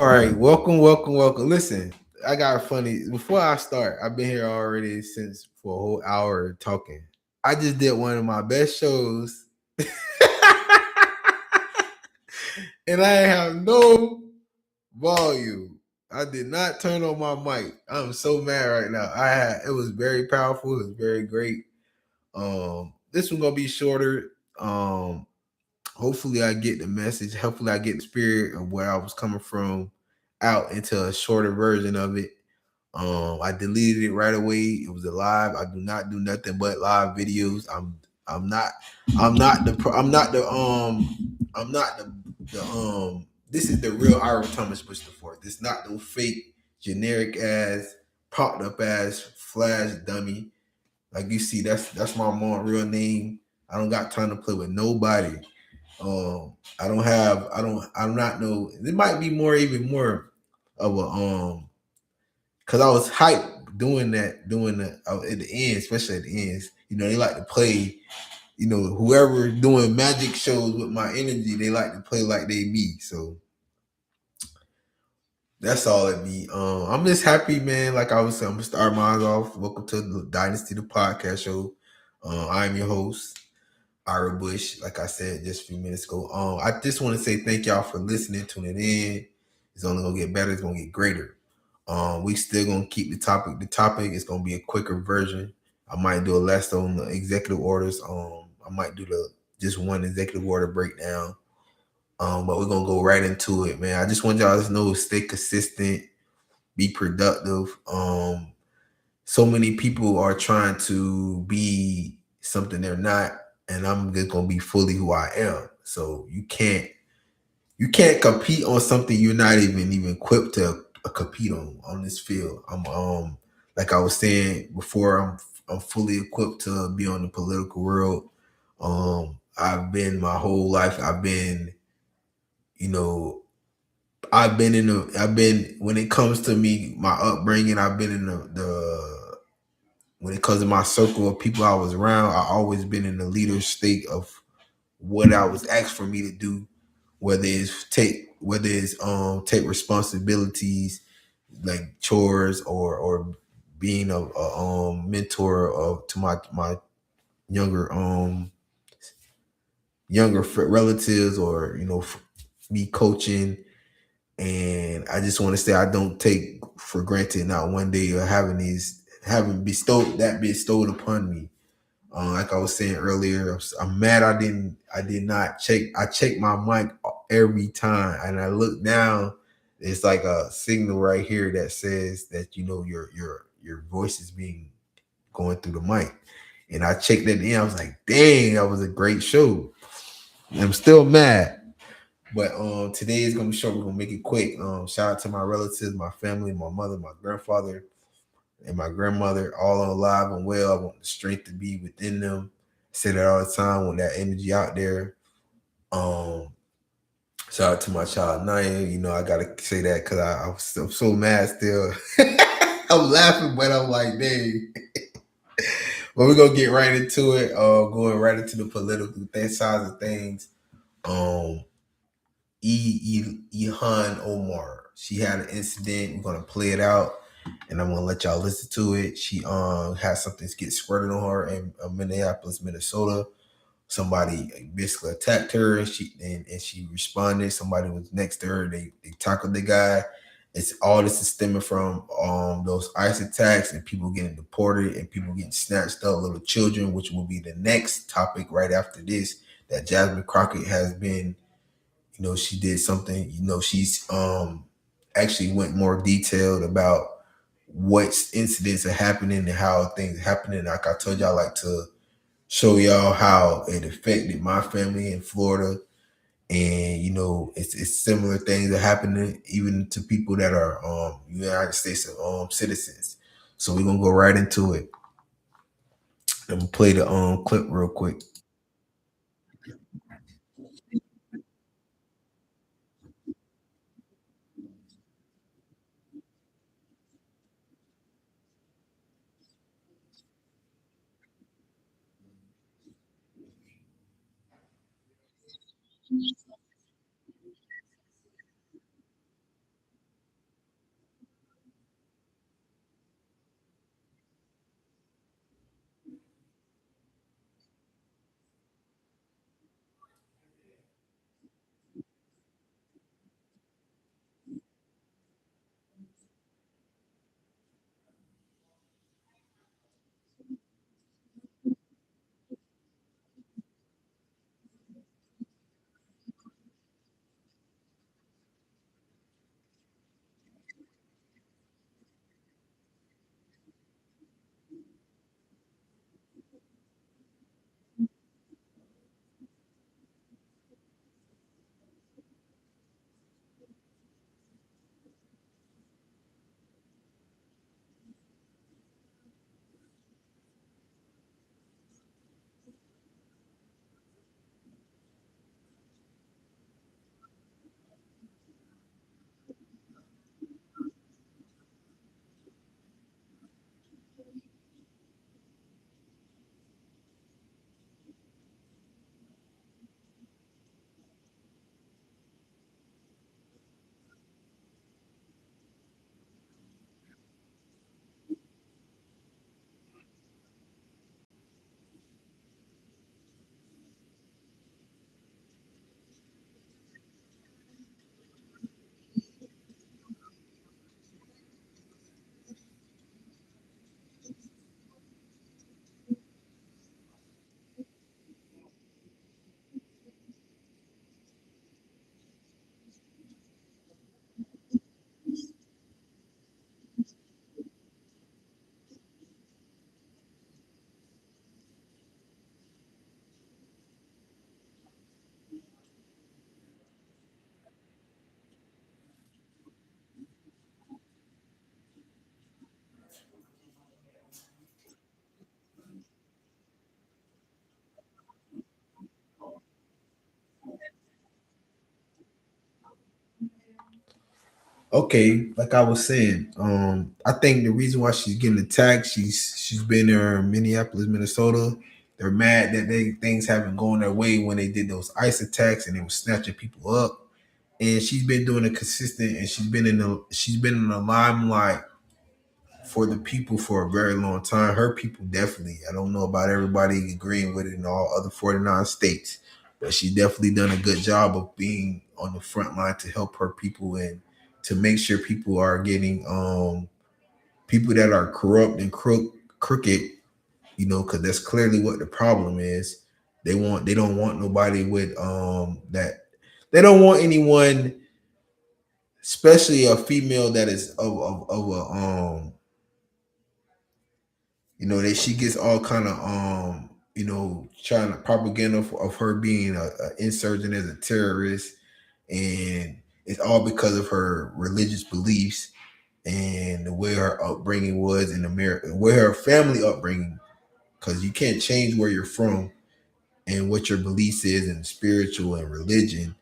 right, welcome. Listen, I got funny. Before I start, I've been here already since for a whole hour talking. I just did one of my best shows, and I have no volume. I did not turn on my mic. I'm so mad right now. It was very powerful. It was very great. This one gonna be shorter. Hopefully I get the message. Hopefully I get the spirit of where I was coming from out into a shorter version of it. I deleted it right away. It was a live. I do not do nothing but live videos. I'm not I'm not the I'm not the I'm not the this is the real Ira Thomas Bush the fourth. It's not no fake generic ass popped up ass flash dummy. Like you see, that's my mom real name. I don't got time to play with nobody. I'm not no, it might be more, even more of a, cause I was hyped doing that at the end, especially at the ends. You know, they like to play, whoever doing magic shows with my energy, they like to play like they me. So that's all it be. I'm just happy, man. Like I was saying, I'm gonna start mine off. Welcome to the Dynasty, the podcast show. I'm your host, Ira Bush, like I said just a few minutes ago. I just want to say thank y'all for listening, tuning in. It's only gonna get better. It's gonna get greater. We still gonna keep the topic. The topic is gonna be a quicker version. I might do a less on the executive orders. I might do the just one executive order breakdown. But we're gonna go right into it, man. I just want y'all to know, stay consistent, be productive. So many people are trying to be something they're not, and I'm just gonna be fully who I am. So you can't compete on something you're not even equipped to compete on this field. I'm like I was saying before, I'm fully equipped to be on the political world. I've been my whole life. You know, I've been when it comes to me, my upbringing. I've been in the when it comes to my circle of people I was around. I always been in the leader state of what I was asked for me to do, whether it's take responsibilities like chores, or being a mentor to my younger relatives, or me coaching. And I just want to say I don't take for granted not one day of having bestowed upon me. Like I was saying earlier, I'm mad I did not check. I check my mic every time, and I look down. It's like a signal right here that says that your voice is being going through the mic. And I checked that in. I was like, dang, that was a great show. And I'm still mad. But today is gonna be short. We're gonna make it quick. Shout out to my relatives, my family, my mother, my grandfather, and my grandmother, all alive and well. I want the strength to be within them. I say that all the time. I want that energy out there. Um, Shout out to my child Naya. I gotta say that because I'm so mad still. I'm laughing, but I'm like, dang. But we're gonna get right into it. Going right into the political sides of things. Um, Ihan Omar. She had an incident. We're gonna play it out, and I'm gonna let y'all listen to it. She had something get squirted on her in Minneapolis, Minnesota. Somebody basically attacked her, and she responded. Somebody was next to her. They tackled the guy. It's all this is stemming from those ICE attacks and people getting deported and people getting snatched up, little children, which will be the next topic right after this. That Jasmine Crockett has been, she did something. She's actually went more detailed about what incidents are happening and how things are happening. Like I told you, I like to show y'all how it affected my family in Florida. And it's similar things that happening even to people that are United States citizens. So we're gonna go right into it. I'm gonna play the clip real quick. Okay, like I was saying, I think the reason why she's getting attacked, she's been there in Minneapolis, Minnesota. They're mad that things haven't gone their way when they did those ICE attacks and they were snatching people up. And she's been doing it consistent, and she's been in the limelight for the people for a very long time. Her people definitely. I don't know about everybody agreeing with it in all other 49 states, but she definitely done a good job of being on the front line to help her people and to make sure people are getting people that are corrupt and crooked, because that's clearly what the problem is. They don't want nobody with that they don't want anyone, especially a female that is of a that she gets all kind of trying to propaganda of her being a insurgent as a terrorist, and it's all because of her religious beliefs and the way her upbringing was in America, where her family upbringing, because you can't change where you're from and what your beliefs is in spiritual and religion,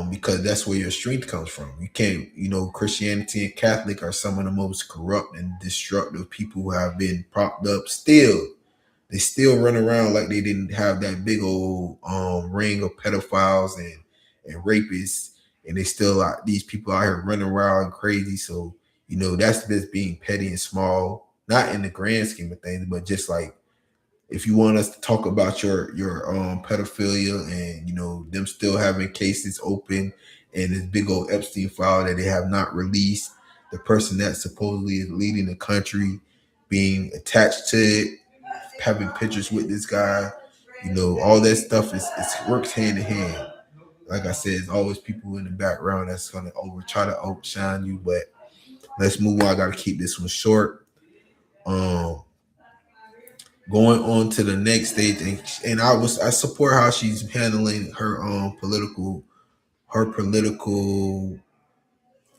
because that's where your strength comes from. You can't, Christianity and Catholic are some of the most corrupt and destructive people who have been propped up still. They still run around like they didn't have that big old ring of pedophiles and rapists, and they still like these people out here running around crazy. So that's just being petty and small, not in the grand scheme of things, but just like if you want us to talk about your pedophilia and them still having cases open and this big old Epstein file that they have not released, the person that supposedly is leading the country being attached to it, having pictures with this guy, all that stuff is works hand in hand. Like I said, it's always people in the background that's gonna try to outshine you. But let's move on. I gotta keep this one short. Um, Going on to the next stage, and I support how she's handling her political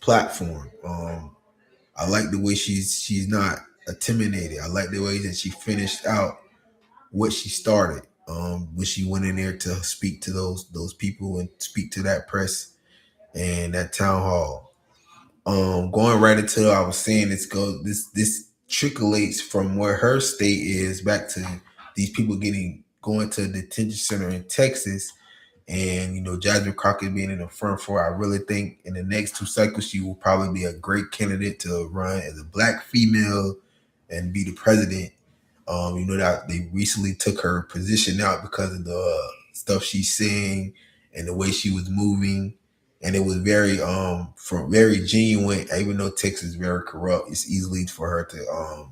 platform. I like the way she's not intimidated. I like the way that she finished out what she started when she went in there to speak to those people and speak to that press and that town hall. Going right into I was saying this trickles from where her state is back to these people getting going to a detention center in Texas, and Jasmine Crockett being in the front for. I really think in the next 2 cycles she will probably be a great candidate to run as a black female and be the president. That they recently took her position out because of the stuff she's saying and the way she was moving, and it was very from very genuine. Even though Texas is very corrupt, it's easily for her to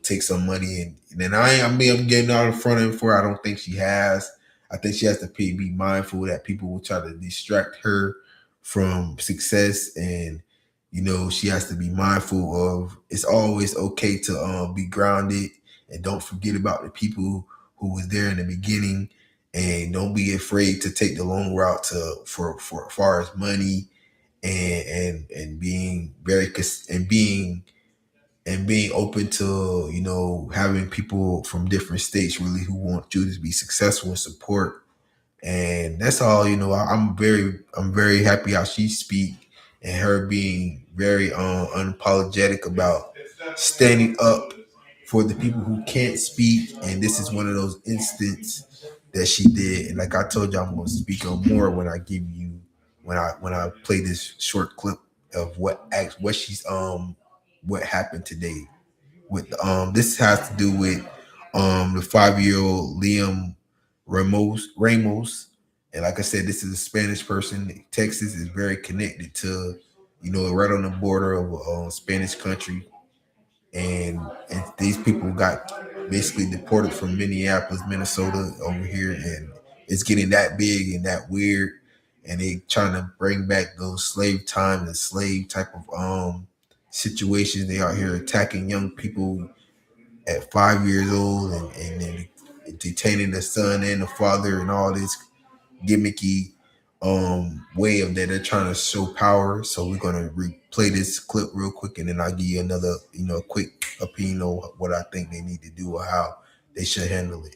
take some money, and then I'm getting out in front of her. I don't think she has. I think she has to be mindful that people will try to distract her from success, and she has to be mindful of it's always okay to be grounded and don't forget about the people who was there in the beginning, and don't be afraid to take the long route to for as far as money and being being open to having people from different states really who want you to be successful and support. And that's all. I'm very happy how she speak and her being very unapologetic about standing up for the people who can't speak. And this is one of those instances that she did. And like I told you, I'm going to speak on more when I give you when I play this short clip of what she's what happened today. With this has to do with the 5-year old Liam Ramos. And like I said, this is a Spanish person. Texas is very connected to, right on the border of a Spanish country, and these people got basically deported from Minneapolis, Minnesota over here, and it's getting that big and that weird, and they trying to bring back those slave time and slave type of situations. They out here attacking young people at 5 years old, and then detaining the son and the father and all this gimmicky way of that they're trying to show power. So we're gonna replay this clip real quick, and then I'll give you another, quick opinion on what I think they need to do or how they should handle it.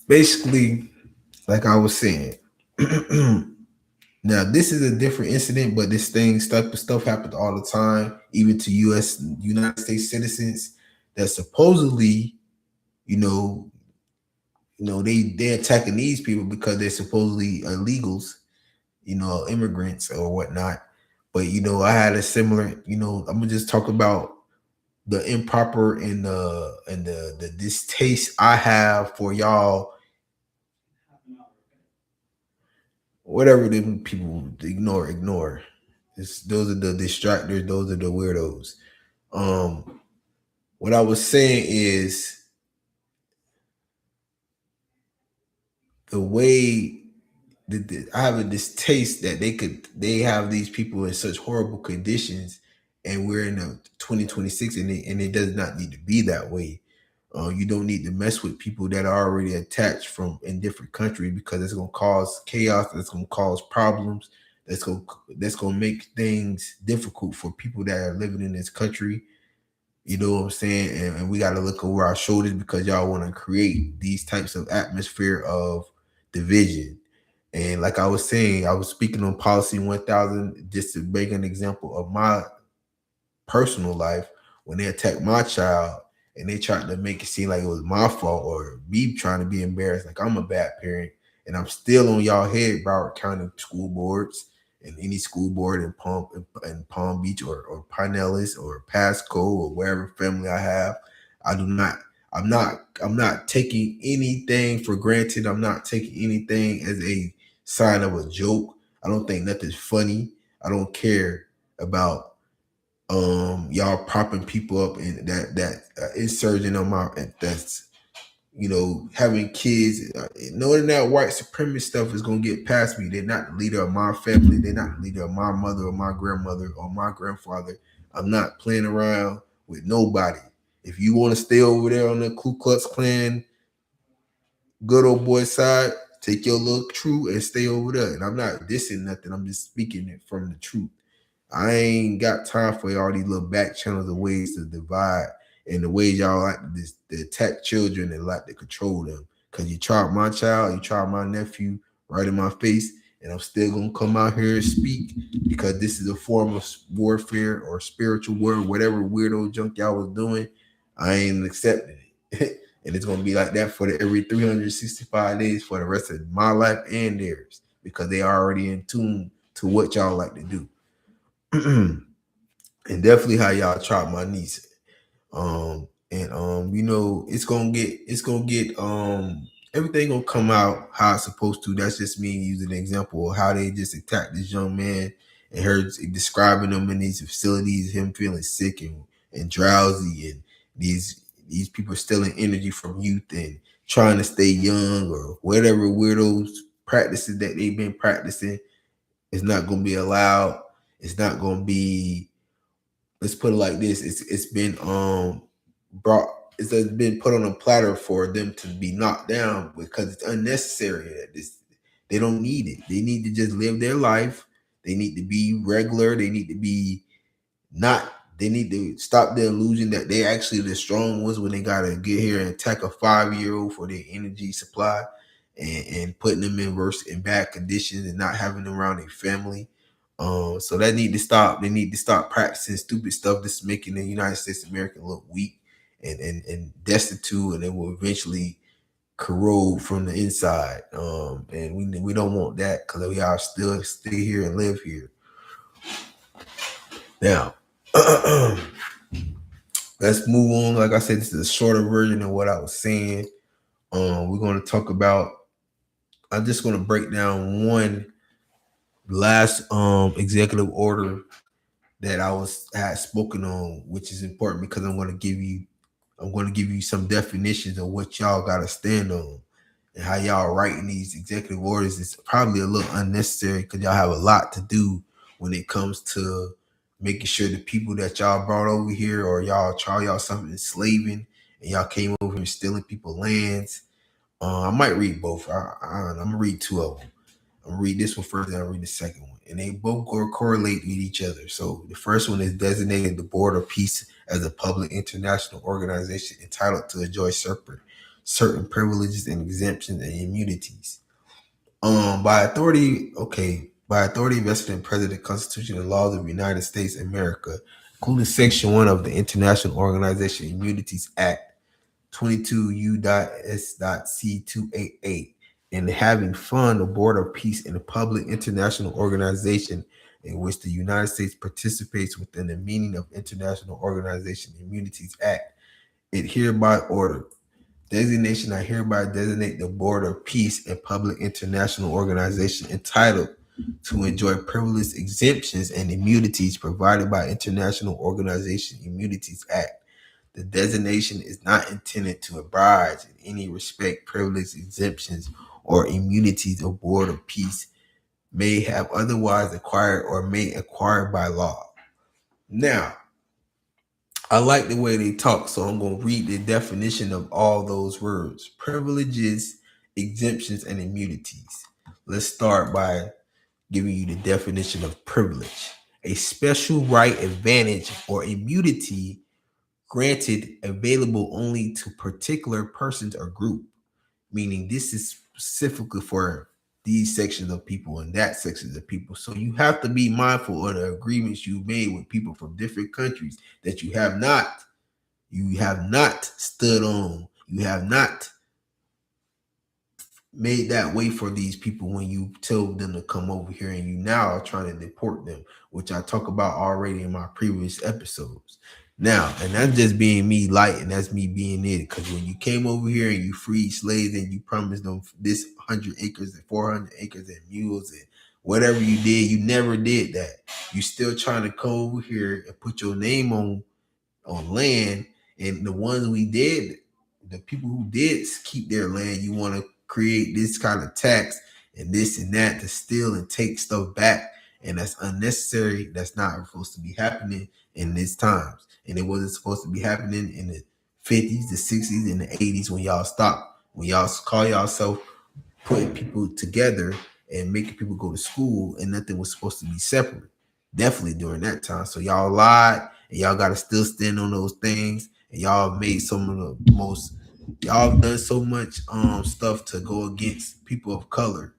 Basically, like I was saying, now this is a different incident, but this thing stuff happens all the time, even to United States citizens that supposedly, you know, they're attacking these people because they're supposedly illegals, immigrants or whatnot. But I had a similar, I'm gonna just talk about the improper and the distaste I have for y'all, whatever them people ignore. Those are the distractors, those are the weirdos. What I was saying is the way I have a distaste that they have these people in such horrible conditions, and we're in 2026, and it does not need to be that way. You don't need to mess with people that are already attached from in different countries, because it's gonna cause chaos. It's gonna cause problems. That's gonna make things difficult for people that are living in this country. You know what I'm saying? And we got to look over our shoulders because y'all want to create these types of atmosphere of division. And like I was saying, I was speaking on policy 1000 just to make an example of my personal life. When they attacked my child and they tried to make it seem like it was my fault or me trying to be embarrassed, like I'm a bad parent, and I'm still on y'all head, Broward County school boards and any school board in Palm Beach or Pinellas or Pasco or wherever family I have. I do not. I'm not taking anything for granted. I'm not taking anything as a sign of a joke. I don't think nothing's funny. I don't care about y'all propping people up and that insurgent on my that's having kids, knowing that white supremacist stuff is gonna get past me. They're not the leader of my family. They're not the leader of my mother or my grandmother or my grandfather. I'm not playing around with nobody. If you want to stay over there on the Ku Klux Klan good old boy side, take your little true and stay over there. And I'm not dissing nothing. I'm just speaking it from the truth. I ain't got time for all these little back channels of ways to divide and the ways y'all like to attack children and like to control them. Cause you tried my child, you tried my nephew right in my face, and I'm still gonna come out here and speak because this is a form of warfare or spiritual war, whatever weirdo junk y'all was doing. I ain't accepting it. And it's gonna be like that for every 365 days for the rest of my life and theirs because they are already in tune to what y'all like to do. And definitely how y'all chop my niece. It's gonna get everything gonna come out how it's supposed to. That's just me using an example of how they just attacked this young man and her describing him in these facilities, him feeling sick and drowsy, and these people stealing energy from youth and trying to stay young or whatever weirdos practices that they've been practicing is not gonna be allowed. It's not gonna be, let's put it like this, it's been brought, it's been put on a platter for them to be knocked down because it's unnecessary. They don't need it. They need to just live their life. They need to be regular. They need to be not, they need to stop the illusion that they actually the strong ones when they gotta get here and attack a 5-year-old for their energy supply, and putting them in worse in bad conditions and not having them around their family. So that need to stop. They need to stop practicing stupid stuff that's making the United States of America look weak and destitute, and it will eventually corrode from the inside. And we don't want that because we are still stay here and live here. Now, let's move on. Like I said, this is a shorter version of what I was saying. We're going to talk about. I'm just going to break down one last executive order that had spoken on, which is important because I'm going to give you some definitions of what y'all got to stand on, and how y'all writing these executive orders is probably a little unnecessary because y'all have a lot to do when it comes to making sure the people that y'all brought over here, or y'all try y'all something enslaving, and y'all came over here stealing people's lands. I might read both. I'm gonna read two of them. I'm gonna read this one first, then I'll read the second one. And they both correlate with each other. So the first one is designating the Board of Peace as a public international organization entitled to enjoy certain privileges and exemptions and immunities. By authority vested in President, Constitution, and laws of the United States of America, including Section 1 of the International Organization Immunities Act 22 U.S.C288, and having fund a board of peace in a public international organization in which the United States participates within the meaning of International Organization Immunities Act, it hereby order. Designation, I hereby designate the Board of Peace and Public International Organization entitled to enjoy privileged exemptions and immunities provided by International Organization Immunities Act. The designation is not intended to abridge in any respect privileged exemptions or immunities a Board of Peace may have otherwise acquired or may acquire by law. Now, I like the way they talk, so I'm going to read the definition of all those words: privileges, exemptions, and immunities. Let's start by giving you the definition of privilege: a special right, advantage, or immunity granted, available only to particular persons or group, meaning this is specifically for these sections of people and that sections of people. So you have to be mindful of the agreements you made with people from different countries that you have not stood on. You have not made that way for these people when you told them to come over here, and you now are trying to deport them, which I talk about already in my previous episodes. Now, and that's just being me light, and that's me being it, because when you came over here and you freed slaves and you promised them this 100 acres and 400 acres and mules and whatever you did, you never did that. You still trying to come over here and put your name on land, and the ones we did, the people who did keep their land, you want to create this kind of tax and this and that to steal and take stuff back, and that's unnecessary. That's not supposed to be happening in these times, and it wasn't supposed to be happening in the 50s, the 60s, and the 80s when y'all stopped, when y'all call yourself putting people together and making people go to school, and nothing was supposed to be separate. Definitely during that time. So y'all lied, and y'all got to still stand on those things. And y'all made some of the most. Y'all have done so much stuff to go against people of color.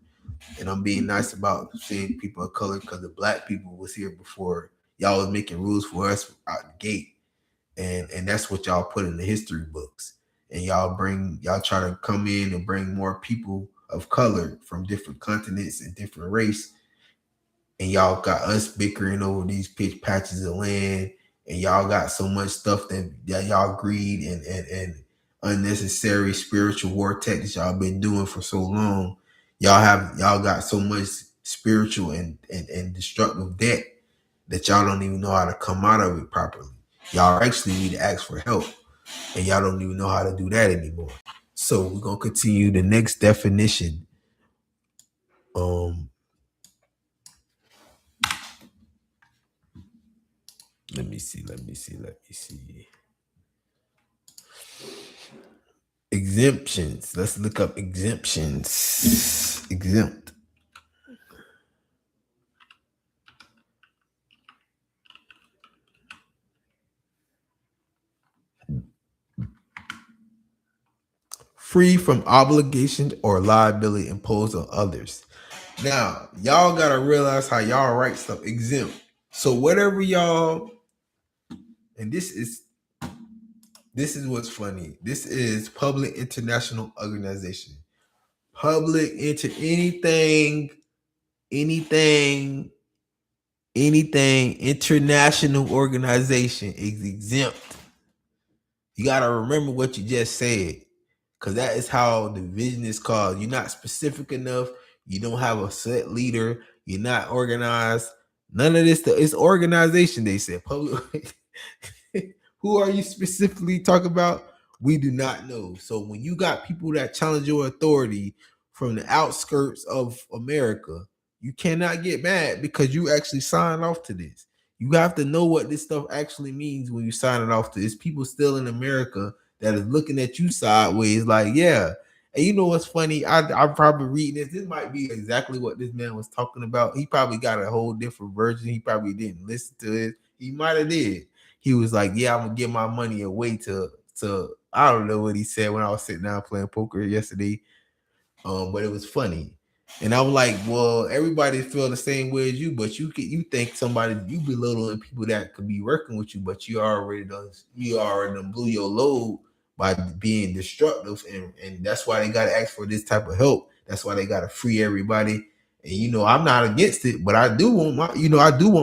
And I'm being nice about saying people of color because the black people was here before y'all was making rules for us out the gate, and that's what y'all put in the history books. And y'all try to come in and bring more people of color from different continents and different race and y'all got us bickering over these pitch patches of land, and y'all got so much stuff that y'all greed and unnecessary spiritual vortex y'all been doing for so long. Y'all got so much spiritual and destructive debt that y'all don't even know how to come out of it properly. Y'all actually need to ask for help, and y'all don't even know how to do that anymore. So we're gonna continue the next definition. Um, let me see. Exemptions. Let's look up exemptions. Exempt. Free from obligation or liability imposed on others. Now, y'all gotta realize how y'all write stuff exempt. So whatever y'all, and this is what's funny. This is public international organization. Public inter anything international organization is exempt. You gotta remember what you just said, because that is how the vision is called. You're not specific enough. You don't have a set leader. You're not organized. None of this. It's organization. They said public. Who are you specifically talking about? We do not know. So when you got people that challenge your authority from the outskirts of America, you cannot get mad because you actually signed off to this. You have to know what this stuff actually means when you sign it off to. It's people still in America that is looking at you sideways, like, yeah. And you know what's funny? I'm probably reading this. This might be exactly what this man was talking about. He probably got a whole different version. He probably didn't listen to it. He might have did. He was like, yeah, I'm gonna give my money away to I don't know what he said when I was sitting down playing poker yesterday. But it was funny. And I'm like, well, everybody feel the same way as you, but you think somebody you belittling people that could be working with you, but you already done blew your load by being destructive, and that's why they gotta ask for this type of help. That's why they gotta free everybody. And I'm not against it, but I do want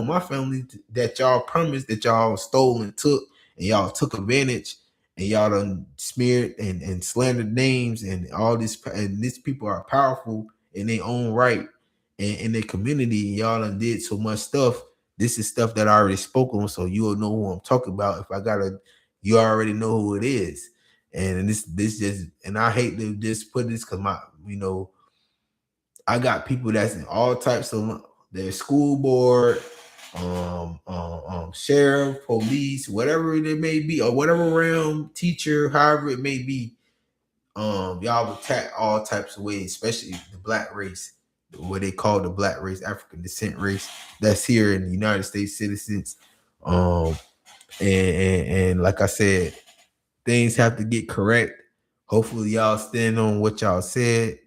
my family that y'all promised that y'all stole and took, and y'all took advantage, and y'all done smeared and slandered names, and all this, and these people are powerful in their own right and in their community, and y'all done did so much stuff. This is stuff that I already spoke on, so you'll know who I'm talking about. If I gotta, you already know who it is. And this just, and I hate to just put this because I got people that's in all types of their school board, sheriff, police, whatever it may be, or whatever realm, teacher, however it may be. Y'all attack all types of ways, especially the black race, what they call the black race, African descent race, that's here in the United States citizens. And like I said, things have to get correct. Hopefully, y'all stand on what y'all said.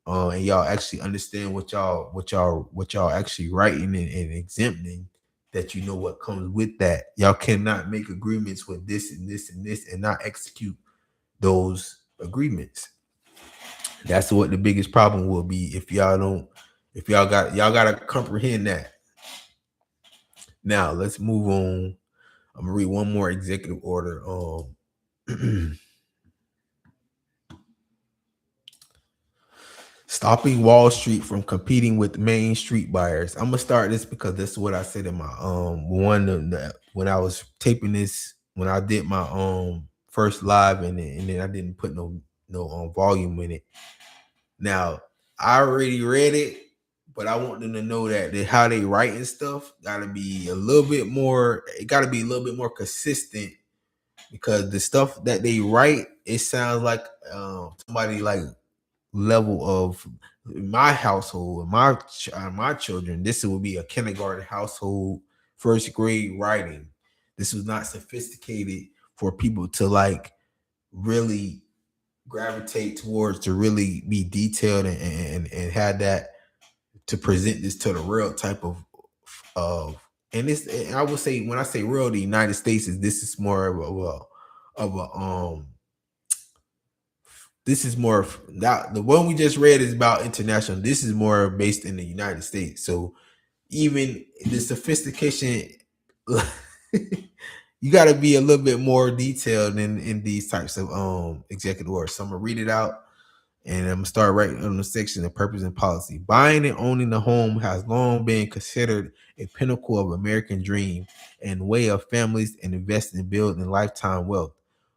And y'all actually understand what y'all actually writing and exempting, that you know what comes with that. Y'all cannot make agreements with this and this and this and not execute those agreements. That's what the biggest problem will be if y'all don't, if y'all gotta comprehend that. Now let's move on. I'm gonna read one more executive order. Stopping Wall Street from competing with Main Street buyers. I'm gonna start this because this is what I said in my when I was taping this, when I did my first live, and then I didn't put no volume in it. Now I already read it, but I want them to know that how they writing stuff gotta be a little bit more. It gotta be a little bit more consistent, because the stuff that they write, it sounds like somebody like level of my household, my children. This would be a kindergarten household, first grade writing. This was not sophisticated for people to like really gravitate towards, to really be detailed and have that, to present this to the real type of and this, and I would say, when I say real, the United States is, this is more of a this is more that the one we just read is about international. This is more based in the United States. So even the sophistication, you got to be a little bit more detailed in these types of executive orders. So I'm gonna read it out. And I'm gonna start right on the section of purpose and policy. Buying and owning a home has long been considered a pinnacle of American dream and way of families and investing in building lifetime wealth.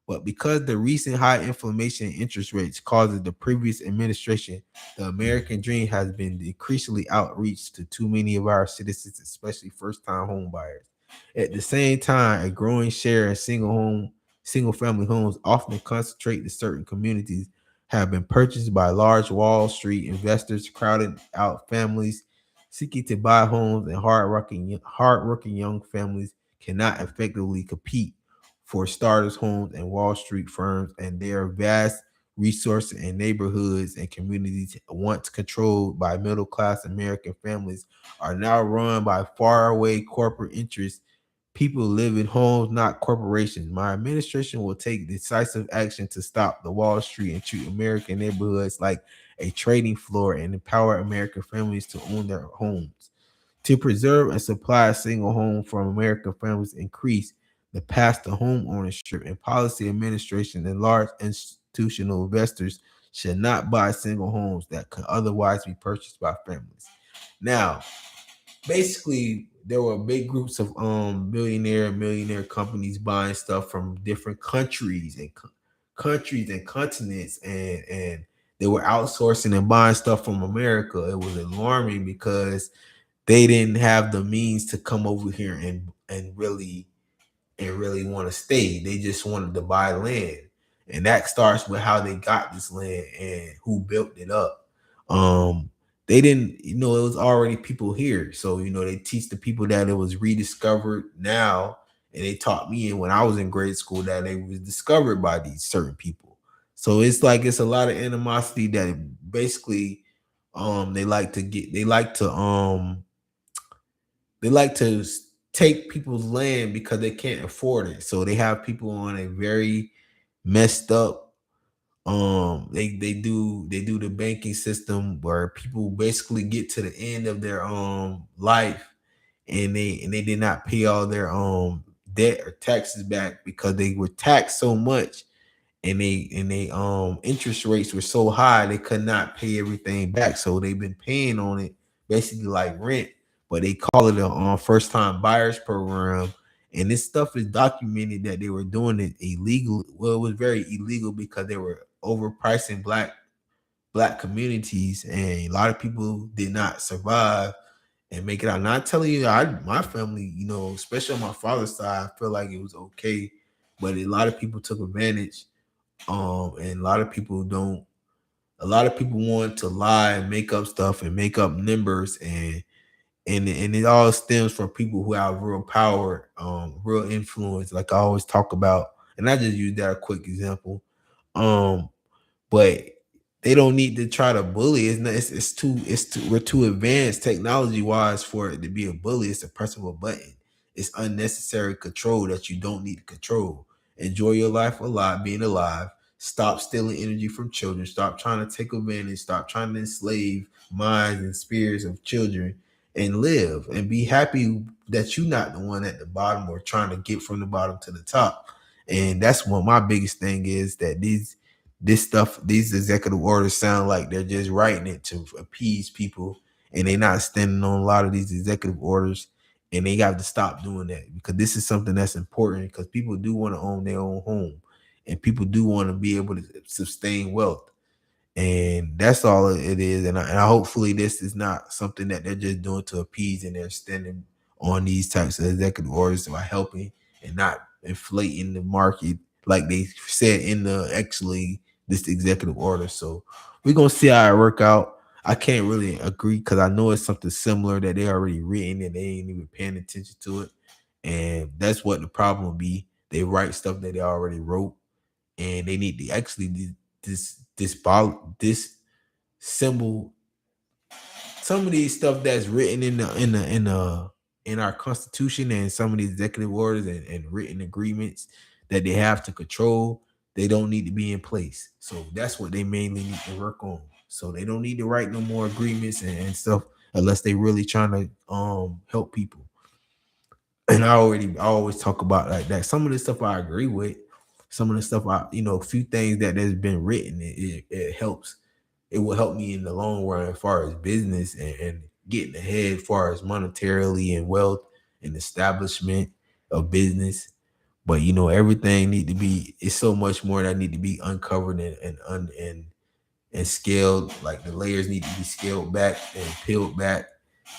But because the recent high inflation and interest rates caused the previous administration, the American dream has been increasingly outreached to too many of our citizens, especially first-time home buyers. At the same time, a growing share of single family homes often concentrate in certain communities have been purchased by large Wall Street investors, crowded out families seeking to buy homes, and hardworking young families cannot effectively compete for starters homes and Wall Street firms and their vast resources and neighborhoods and communities once controlled by middle class American families are now run by faraway corporate interests. People live in homes, not corporations. My administration will take decisive action to stop the Wall Street and treat American neighborhoods like a trading floor and empower American families to own their homes. To preserve and supply a single home for American families, increase the path to home ownership and policy administration and large institutional investors should not buy single homes that could otherwise be purchased by families. Now, basically there were big groups of billionaire and millionaire companies buying stuff from different countries and continents, and they were outsourcing and buying stuff from America. It was alarming because they didn't have the means to come over here and really want to stay. They just wanted to buy land. And that starts with how they got this land and who built it up. Um, they didn't, it was already people here. So, they teach the people that it was rediscovered now. And they taught me when I was in grade school that it was discovered by these certain people. So it's like it's a lot of animosity that basically they like to take people's land because they can't afford it. So they have people on a very messed up. They do the banking system where people basically get to the end of their life, and they did not pay all their debt or taxes back because they were taxed so much, and they interest rates were so high they could not pay everything back. So they've been paying on it basically like rent, but they call it a first time buyers program. And this stuff is documented that they were doing it illegal. Well, it was very illegal because they were overpricing black communities, and a lot of people did not survive and make it out. Not telling you, my family, especially on my father's side, I feel like it was okay, but a lot of people took advantage. And a lot of people want to lie and make up stuff and make up numbers, and it all stems from people who have real power, real influence, like I always talk about. And I just use that a quick example. um but they don't need to try to bully. It's not, we're too advanced technology wise for it to be a bully. It's a press of a button. It's unnecessary control that you don't need to control. Enjoy your life alive, being alive. Stop stealing energy from children. Stop trying to take advantage. Stop trying to enslave minds and spirits of children, and live and be happy that you're not the one at the bottom or trying to get from the bottom to the top. And that's what my biggest thing is, that these executive orders sound like they're just writing it to appease people, and they're not standing on a lot of these executive orders. And they got to stop doing that, because this is something that's important, because people do want to own their own home, and people do want to be able to sustain wealth. And that's all it is. And I hopefully this is not something that they're just doing to appease, and they're standing on these types of executive orders by helping and not inflating the market like they said in the actually this executive order. So we're gonna see how it work out. I can't really agree because I know it's something similar that they already written and they ain't even paying attention to it. And that's what the problem will be. They write stuff that they already wrote, and they need to actually this symbol some of these stuff that's written in our constitution, and some of these executive orders and written agreements that they have to control. They don't need to be in place. So that's what they mainly need to work on. So they don't need to write no more agreements and stuff unless they really trying to help people. And I always talk about like that. Some of the stuff I agree with, some of the stuff a few things that has been written, it helps. It will help me in the long run as far as business and getting ahead as far as monetarily and wealth and establishment of business. But everything need to be. It's so much more that need to be uncovered and scaled. Like the layers need to be scaled back and peeled back,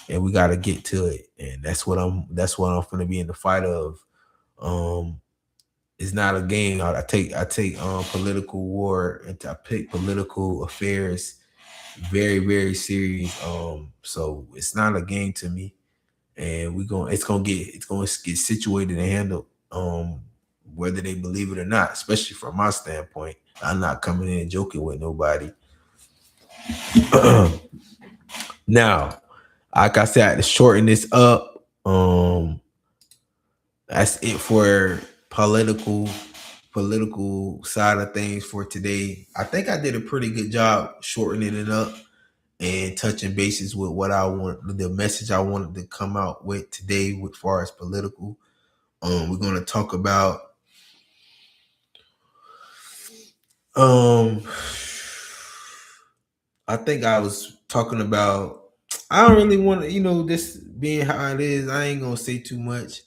and we got to get to it. And that's what I'm going to be in the fight of. Um, it's not a game. I take political war, and I pick political affairs very very serious. So it's not a game to me, and it's gonna get situated and handled. Whether they believe it or not, especially from my standpoint, I'm not coming in and joking with nobody. Now, like I said, I had to shorten this up. That's it for political side of things for today. I think I did a pretty good job shortening it up and touching bases with what I want, the message I wanted to come out with today, with far as political. We're gonna talk about um I think I was talking about. I don't really want to, this being how it is. I ain't gonna say too much.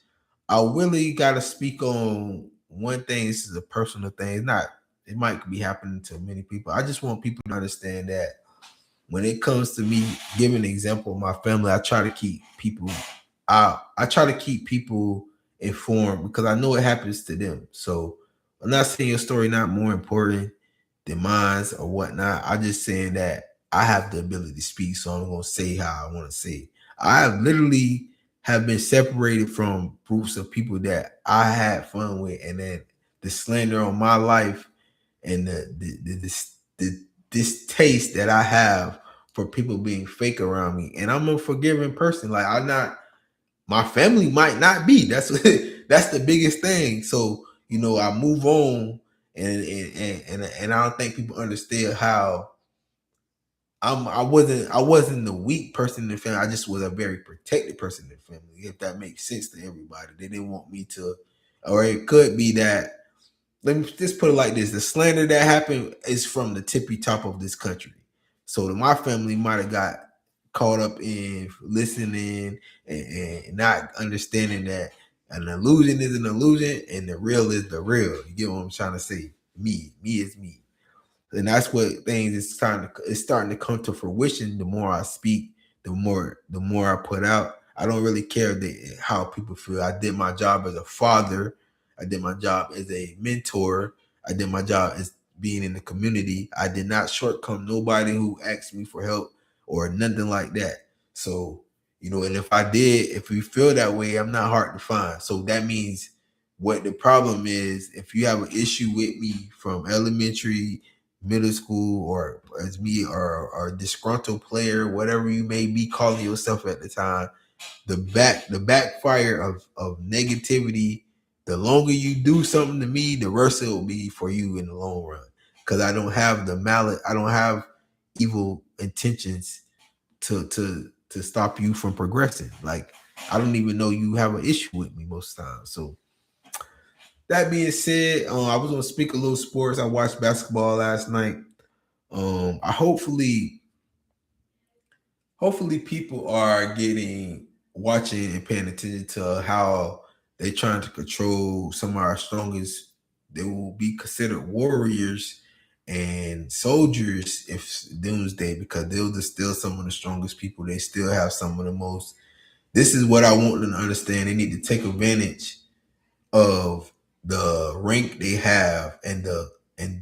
I really gotta speak on one thing. This is a personal thing. It's not. It might be happening to many people. I just want people to understand that when it comes to me giving an example of my family, I try to keep people. I try to keep people informed because I know it happens to them. So I'm not saying your story not more important demise or whatnot. I'm just saying that I have the ability to speak, so I'm gonna say how I want to say. I have literally have been separated from groups of people that I had fun with, and then the slander on my life and the distaste that I have for people being fake around me. And I'm a forgiving person. Like I'm not. My family might not be. That's that's the biggest thing. So I move on, and I don't think people understand how I wasn't the weak person in the family. I just was a very protected person in the family. If that makes sense to everybody, they didn't want me to, or it could be that. Let me just put it like this: the slander that happened is from the tippy top of this country. So my family might have got caught up in listening and not understanding that an illusion is an illusion and the real is the real. You get what I'm trying to say? Me is me. And that's what things is starting to come to fruition. The more I speak, the more I put out. I don't really care how people feel. I did my job as a father. I did my job as a mentor. I did my job as being in the community. I did not shortcome nobody who asked me for help or nothing like that. So, and if you feel that way, I'm not hard to find. So that means what the problem is, if you have an issue with me from elementary, middle school, or as me, or disgruntled player, whatever you may be calling yourself at the time, the backfire of negativity, the longer you do something to me, the worse it will be for you in the long run. Because I don't have the mallet, I don't have evil intentions to stop you from progressing. Like I don't even know you have an issue with me most times. So that being said, I was gonna speak a little sports. I watched basketball last night. I hopefully people are getting watching and paying attention to how they're trying to control some of our strongest. They will be considered warriors and soldiers if doomsday, because they'll distill some of the strongest people. They still have some of the most. This is what I want them to understand. They need to take advantage of the rank they have and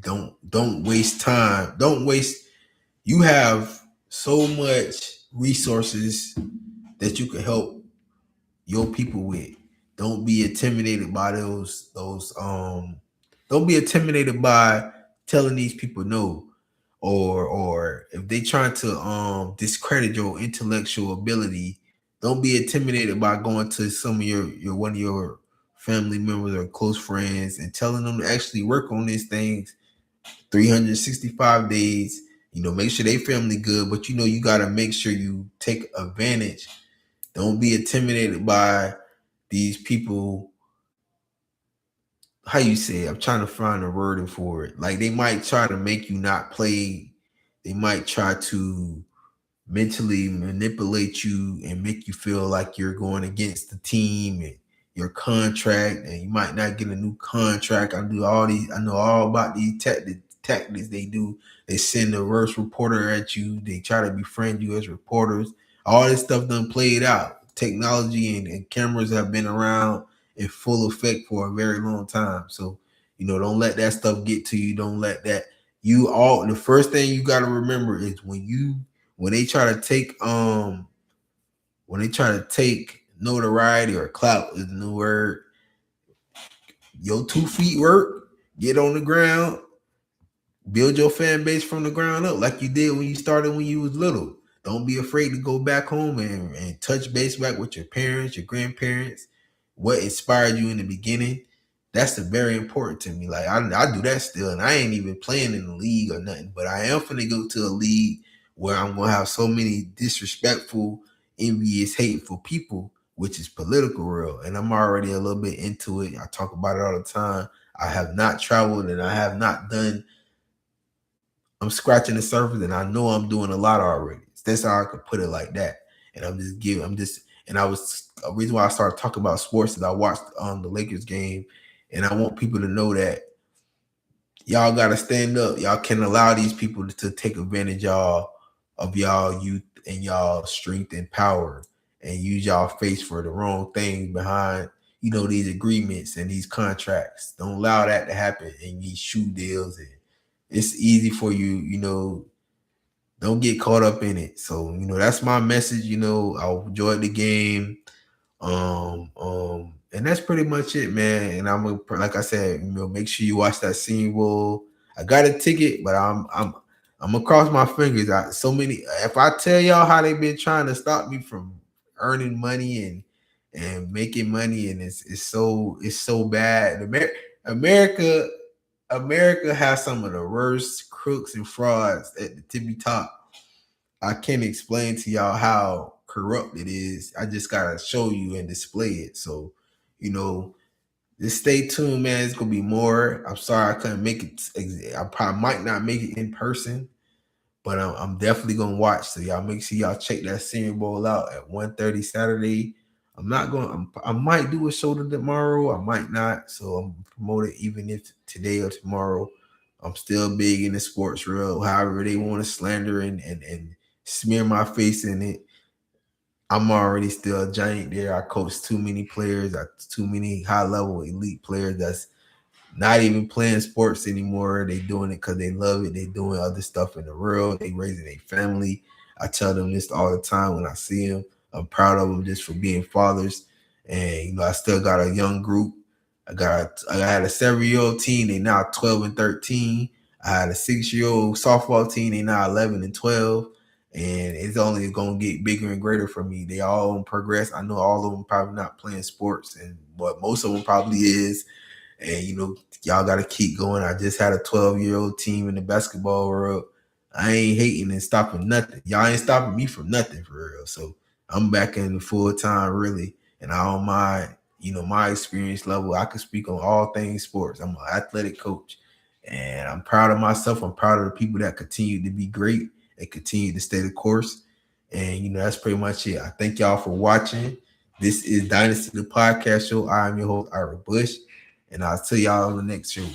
don't waste time. Don't waste. You have so much resources that you can help your people with. Don't be intimidated by those. Don't be intimidated by telling these people no, or if they trying to discredit your intellectual ability. Don't be intimidated by going to some of your one of your family members or close friends and telling them to actually work on these things 365 days. Make sure they family good, but you got to make sure you take advantage. Don't be intimidated by these people. How you say it? I'm trying to find a wording for it. Like, they might try to make you not play. They might try to mentally manipulate you and make you feel like you're going against the team and your contract, and you might not get a new contract. I know all about these tactics they do. They send the worst reporter at you. They try to befriend you as reporters. All this stuff done played out. Technology and cameras have been around in full effect for a very long time. So, don't let that stuff get to you. Don't let that the first thing you gotta remember is when they try to take notoriety, or clout is the new word, your 2 feet work, get on the ground, build your fan base from the ground up like you did when you started when you was little. Don't be afraid to go back home and touch base back with your parents, your grandparents, what inspired you in the beginning. That's very important to me. Like, I do that still, and I ain't even playing in the league or nothing, but I am finna go to a league where I'm gonna have so many disrespectful, envious, hateful people, which is political real. And I'm already a little bit into it. I talk about it all the time. I have not traveled, and I have not done. I'm scratching the surface, and I know I'm doing a lot already. That's how I could put it like that. And and I was a reason why I started talking about sports is I watched the Lakers game, and I want people to know that y'all got to stand up. Y'all can't allow these people to take advantage of y'all youth and y'all strength and power, and use y'all face for the wrong things behind these agreements and these contracts. Don't allow that to happen in these shoe deals. And it's easy for you. Don't get caught up in it. So, that's my message. I enjoyed the game. And that's pretty much it, man. And I'm gonna, like I said, make sure you watch that Senior Bowl. I got a ticket, but I'm gonna cross my fingers. If I tell y'all how they've been trying to stop me from earning money and making money, and it's so bad. America America has some of the worst crooks and frauds at the tippy top. I can't explain to y'all how corrupt it is. I just gotta show you and display it. So, just stay tuned, man. It's gonna be more. I'm sorry I couldn't make it. I probably might not make it in person, but I'm definitely gonna watch. So y'all make sure y'all check that Senior Bowl out at 1:30 Saturday. I'm not going. I might do a show tomorrow. I might not. So I'm promoted even if today or tomorrow. I'm still big in the sports world. However they want to slander and smear my face in it, I'm already still a giant there. I coach too many players. Too many high level elite players that's not even playing sports anymore. They doing it because they love it. They doing other stuff in the world. They raising a family. I tell them this all the time when I see them. I'm proud of them just for being fathers. And I still got a young group. I had a 7-year-old team. They now 12 and 13. I had a 6-year-old softball team. They now 11 and 12. And it's only going to get bigger and greater for me. They all progress. I know all of them probably not playing sports, but most of them probably is. And y'all got to keep going. I just had a 12-year-old team in the basketball world. I ain't hating and stopping nothing. Y'all ain't stopping me from nothing for real. So I'm back in full time, really. And I don't mind, my experience level. I can speak on all things sports. I'm an athletic coach, and I'm proud of myself. I'm proud of the people that continue to be great and continue to stay the course. And that's pretty much it. I thank y'all for watching. This is Dynasty the Podcast Show. I'm your host, Ira Bush. And I'll see y'all on the next show.